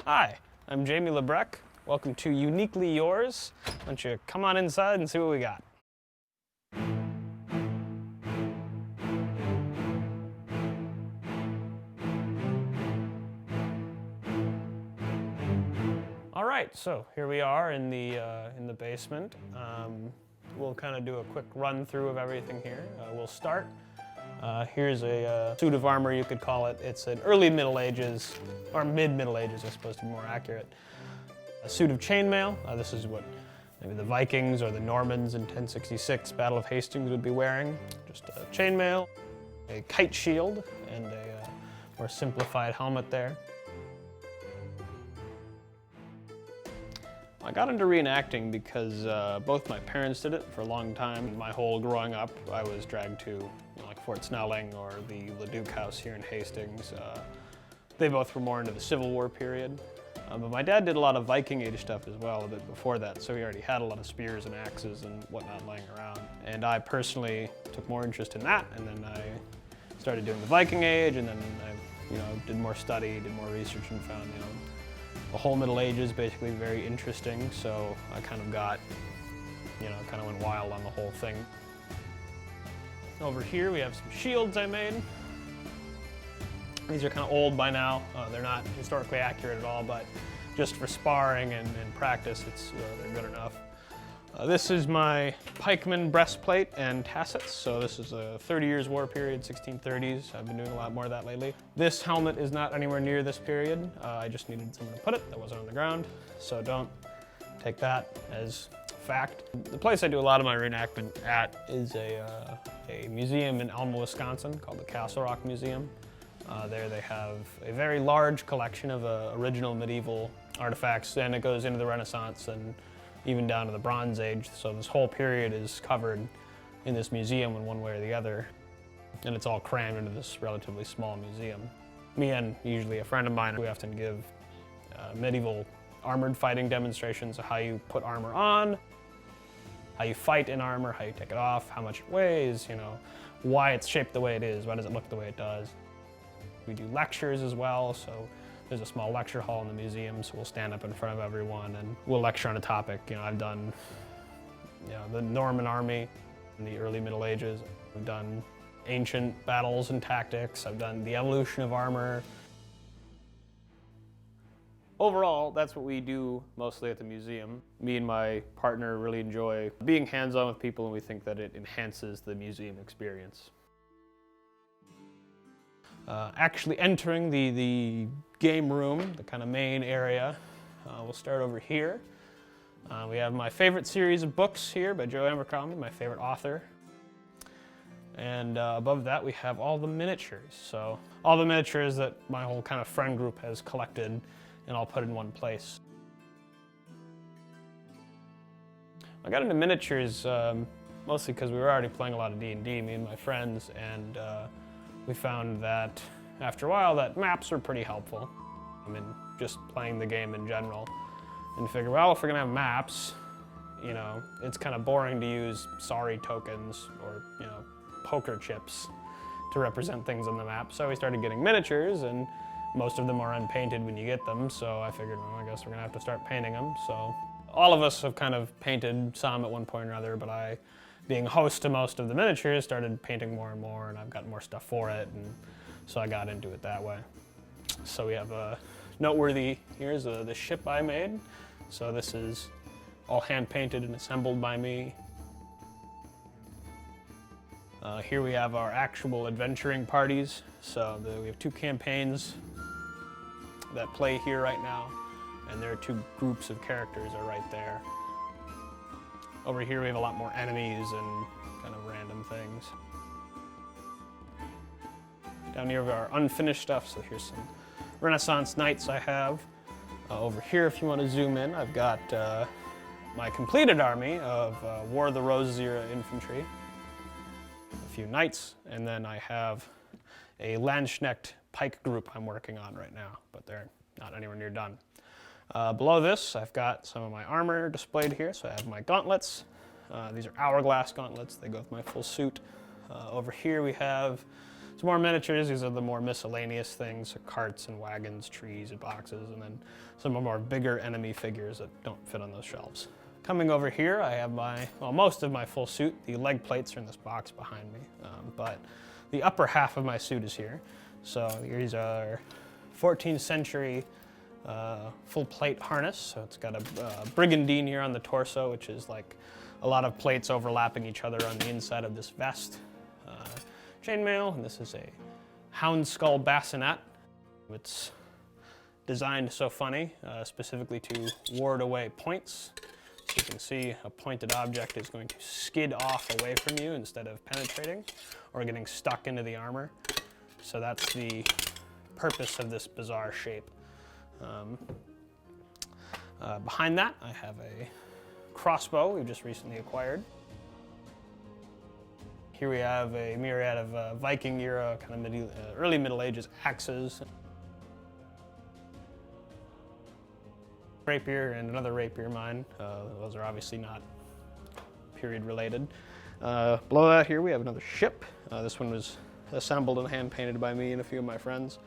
Hi, I'm Jamie LaBreck. Welcome to Uniquely Yours. Why don't you come on inside and see what we got. All right, so here we are in the basement. We'll kind of do a quick run through of everything here. We'll start. Here's a suit of armor, you could call it. It's an early Middle Ages, or mid-Middle Ages, I suppose, to be more accurate. A suit of chainmail. This is what maybe the Vikings or the Normans in 1066 Battle of Hastings would be wearing. Just a chainmail, a kite shield, and a more simplified helmet there. I got into reenacting because both my parents did it for a long time. My whole growing up, I was dragged to like Fort Snelling or the Leduc House here in Hastings. They both were more into the Civil War period. But my dad did a lot of Viking Age stuff as well a bit before that, so he already had a lot of spears and axes and whatnot laying around. And I personally took more interest in that, and then I started doing the Viking Age, and then I did more study, did more research, and found the whole Middle Ages basically very interesting, so I kind of got, kind of went wild on the whole thing. Over here we have some shields I made. These are kind of old by now. They're not historically accurate at all, but just for sparring and practice, they're good enough. This is my pikeman breastplate and tassets. So this is a 30 Years War period, 1630s. I've been doing a lot more of that lately. This helmet is not anywhere near this period. I just needed somewhere to put it that wasn't on the ground. So don't take that as fact. The place I do a lot of my reenactment at is a museum in Elma, Wisconsin called the Castle Rock Museum. There they have a very large collection of original medieval artifacts, and it goes into the Renaissance and even down to the Bronze Age. So this whole period is covered in this museum in one way or the other, and it's all crammed into this relatively small museum. Me and usually a friend of mine, we often give medieval armored fighting demonstrations of how you put armor on, how you fight in armor, how you take it off, how much it weighs, why it's shaped the way it is, why does it look the way it does. We do lectures as well, so there's a small lecture hall in the museum, so we'll stand up in front of everyone and we'll lecture on a topic. I've done the Norman army in the early Middle Ages. I've done ancient battles and tactics. I've done the evolution of armor. Overall, that's what we do mostly at the museum. Me and my partner really enjoy being hands-on with people, and we think that it enhances the museum experience. Actually entering the game room, the kind of main area, we'll start over here. We have my favorite series of books here by Joe Abercrombie, my favorite author. And above that we have all the miniatures. So all the miniatures that my whole kind of friend group has collected and all put in one place. I got into miniatures mostly because we were already playing a lot of D&D, me and my friends, and we found that after a while that maps are pretty helpful. Just playing the game in general. And figure, well, if we're gonna have maps, it's kind of boring to use sorry tokens or, poker chips to represent things on the map. So we started getting miniatures, and most of them are unpainted when you get them. So I figured, well, I guess we're gonna have to start painting them. So all of us have kind of painted some at one point or another, but I, being host to most of the miniatures, started painting more and more, and I've got more stuff for it, and so I got into it that way. So we have a noteworthy, here's the ship I made. So this is all hand painted and assembled by me. Here we have our actual adventuring parties. So we have two campaigns that play here right now, and there are two groups of characters are right there. Over here we have a lot more enemies and kind of random things. Down here we have our unfinished stuff, so here's some Renaissance knights I have. Over here, if you want to zoom in, I've got my completed army of War of the Roses era infantry, a few knights, and then I have a Landsknecht pike group I'm working on right now, but they're not anywhere near done. Below this, I've got some of my armor displayed here. So I have my gauntlets. These are hourglass gauntlets. They go with my full suit. Over here we have some more miniatures. These are the more miscellaneous things, so carts and wagons, trees and boxes, and then some more bigger enemy figures that don't fit on those shelves. Coming over here, I have most of my full suit. The leg plates are in this box behind me, but the upper half of my suit is here. So these are 14th century full plate harness. So it's got a brigandine here on the torso, which is like a lot of plates overlapping each other on the inside of this vest. Chainmail, and this is a hound skull bassinet. It's designed so funny, specifically to ward away points. So you can see a pointed object is going to skid off away from you instead of penetrating or getting stuck into the armor. So that's the purpose of this bizarre shape. Behind that, I have a crossbow we've just recently acquired. Here we have a myriad of Viking era, kind of early Middle Ages axes. Rapier and another rapier mine. Those are obviously not period related. Below that here we have another ship. This one was assembled and hand painted by me and a few of my friends.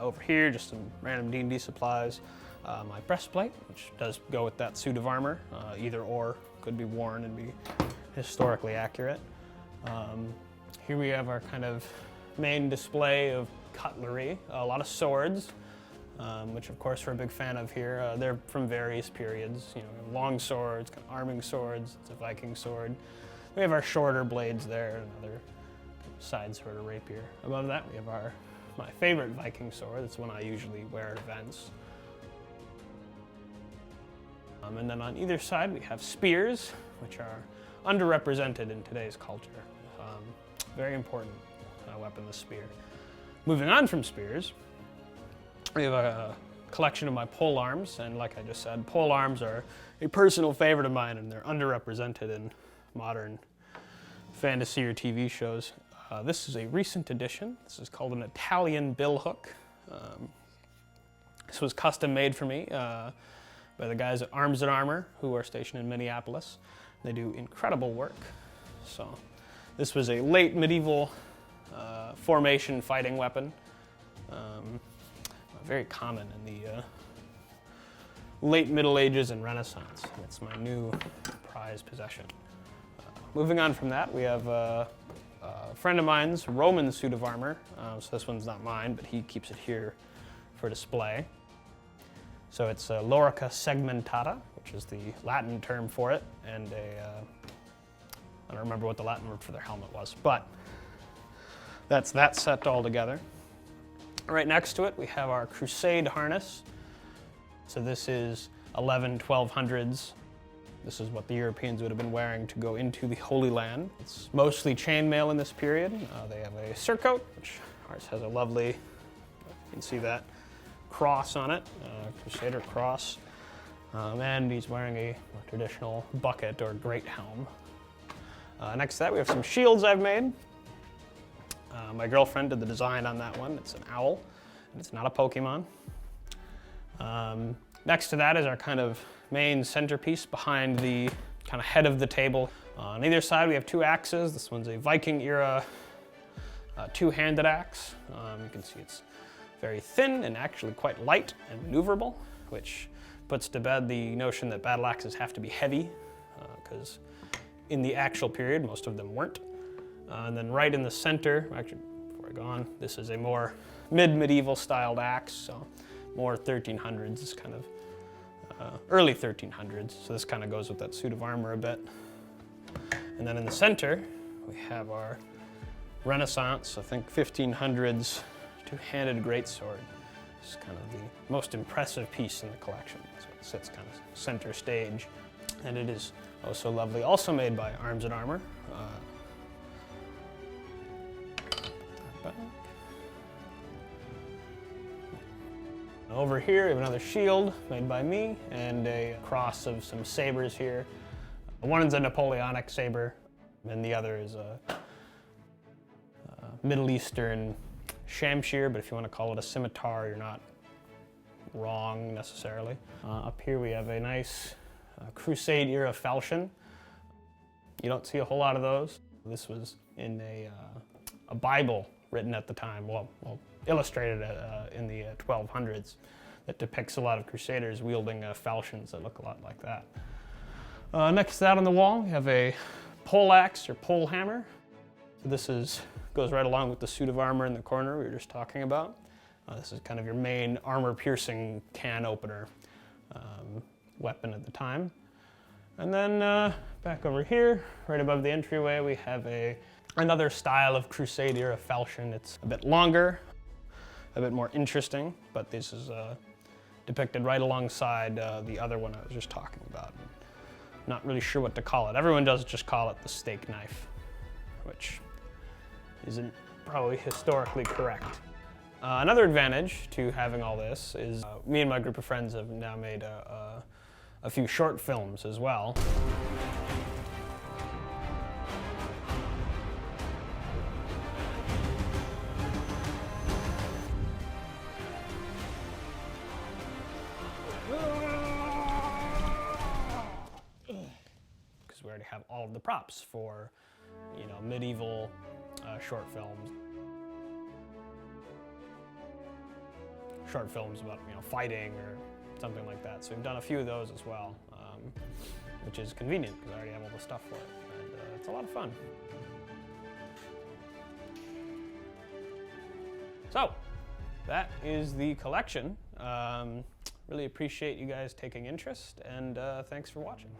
Over here, just some random D&D supplies. My breastplate, which does go with that suit of armor. Either or could be worn and be historically accurate. Here we have our kind of main display of cutlery. A lot of swords, which of course we're a big fan of here. They're from various periods. You know, long swords, kind of arming swords. It's a Viking sword. We have our shorter blades there, another side sword or rapier. Above that, we have my favorite Viking sword. It's one I usually wear at events. And then on either side, we have spears, which are underrepresented in today's culture. Very important weapon, the spear. Moving on from spears, we have a collection of my pole arms, and like I just said, pole arms are a personal favorite of mine, and they're underrepresented in modern fantasy or TV shows. This is a recent addition. This is called an Italian billhook. This was custom made for me by the guys at Arms and Armor, who are stationed in Minneapolis. They do incredible work. So this was a late medieval formation fighting weapon. Very common in the late Middle Ages and Renaissance. It's my new prized possession. Moving on from that, we have a friend of mine's Roman suit of armor. So this one's not mine, but he keeps it here for display. So it's a lorica segmentata, which is the Latin term for it, and I don't remember what the Latin word for their helmet was, but that's that set all together. Right next to it, we have our crusade harness. So this is 1200s. This is what the Europeans would have been wearing to go into the Holy Land. It's mostly chainmail in this period. They have a surcoat, which ours has a lovely, you can see that, cross on it, Crusader cross. And he's wearing a more traditional bucket or great helm. Next to that, we have some shields I've made. My girlfriend did the design on that one. It's an owl, and it's not a Pokemon. Next to that is our kind of main centerpiece behind the kind of head of the table. On either side, we have two axes. This one's a Viking era two-handed axe. You can see it's very thin and actually quite light and maneuverable, which puts to bed the notion that battle axes have to be heavy, because in the actual period, most of them weren't. And then right in the center, actually, before I go on, this is a more mid-medieval styled axe, so more 1300s, this kind of early 1300s. So this kind of goes with that suit of armor a bit. And then in the center, we have our Renaissance, I think 1500s, two-handed greatsword. It's kind of the most impressive piece in the collection. So it sits kind of center stage. And it is also lovely, also made by Arms and Armor. Over here, we have another shield made by me and a cross of some sabers here. One is a Napoleonic saber, and the other is a Middle Eastern shamshir, but if you want to call it a scimitar, you're not wrong necessarily. Up here we have a nice Crusade era falchion. You don't see a whole lot of those. This was in a Bible written at the time, well illustrated in the 1200s, that depicts a lot of crusaders wielding falchions that look a lot like that. Next to that on the wall, we have a pole axe or pole hammer. So this goes right along with the suit of armor in the corner we were just talking about. This is kind of your main armor-piercing can opener weapon at the time. And then back over here, right above the entryway, we have another style of crusader, a falchion. It's a bit longer, a bit more interesting, but this is depicted right alongside the other one I was just talking about. Not really sure what to call it. Everyone does just call it the steak knife, which isn't probably historically correct. Another advantage to having all this is me and my group of friends have now made a few short films as well. Because we already have all of the props for, medieval short films. Short films about, fighting or something like that. So we've done a few of those as well, which is convenient because I already have all the stuff for it, and it's a lot of fun. So that is the collection. Really appreciate you guys taking interest, and thanks for watching.